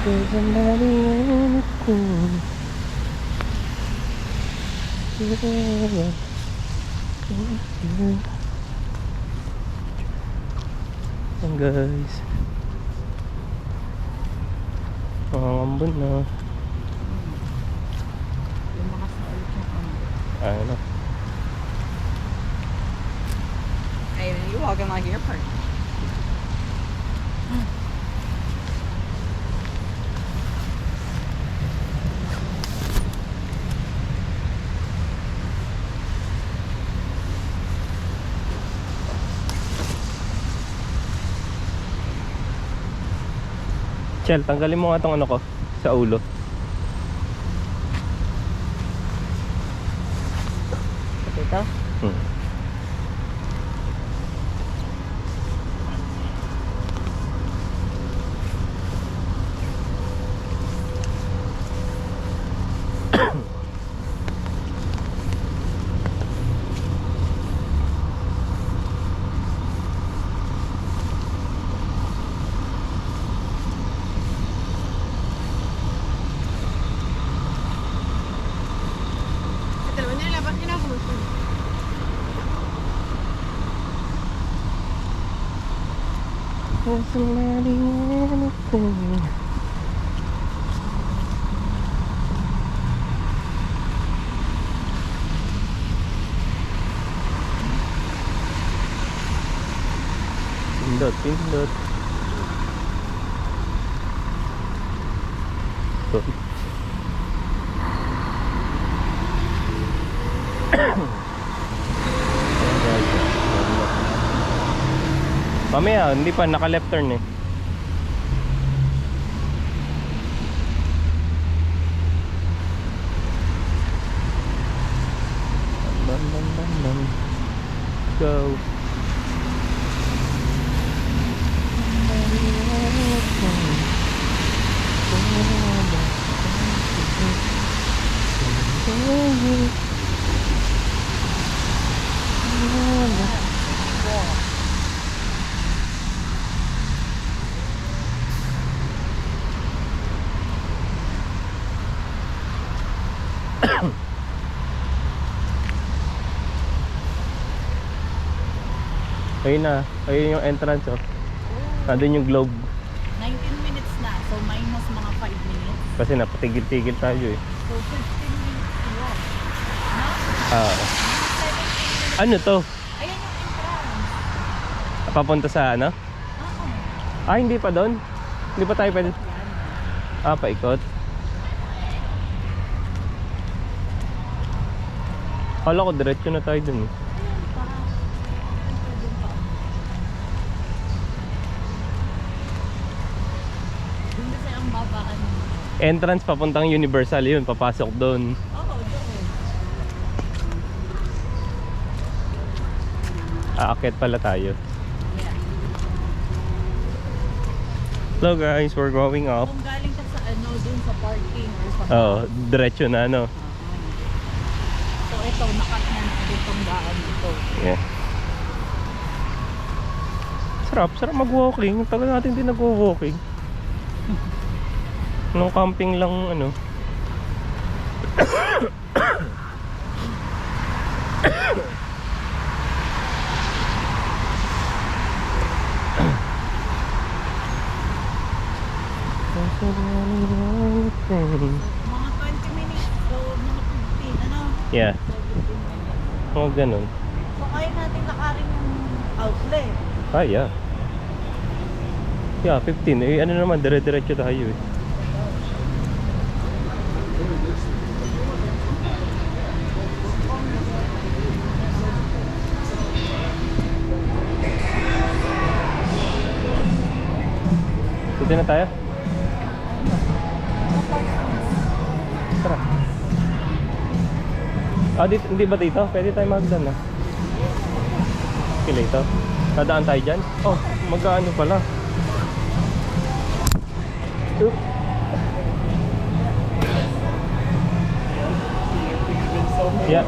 Ayan guys, mangangambon na. Lumakas na ulit yung ano. Ano? Ay, iwagan na yung airport. Chel, tanggalin mo nga itong ano ko sa ulo. Ito? Wasn't letting anything. Pindot, pindot. Sorry. Mamaya, hindi pa, naka-left turn eh. Bam, bam, bam, bam. Go. Ayun na, ayun yung entrance oh. Nandun yung globe. 19 minutes na, so minus mga 5 minutes. Kasi napatigil-tigil tayo eh. So 15 minutes to walk. No? Ah. 17 minutes. Ano to? Ayan yung entrance. Papunta sa ano? Oo. Ah, hindi pa doon? Hindi pa tayo pwede? Ah, paikot. Kala ko diretso na tayo dun eh. Ayan pa. Doon pa. Doon kasi ang babaan. Entrance papuntang Universal yun, papasok doon. Oo, doon. Aakyat pala tayo. Yeah. Hello guys, we're going up. Kung galing ka sa ano, doon sa parking or sa Oh, diretso na ano. So ito, nakat na itong daan ito. Yeah. Sarap mag-walking. Tagal natin din nag-walking. No camping lang ano. Mga 20 minutes, so mga 15, ano? Yeah, So 15 minutes. mga ganun. So kaya natin lakarin yung outlet. Ah, yeah. Yeah, 15. Eh, ano naman, dire-diretso tayo eh. Dito na tayo? Tara. Ah, dito, hindi ba dito? Pwede tayo magdan na. Kila ito. Nadaan tayo dyan? Oh, magkaano pala? Oop. Yeah.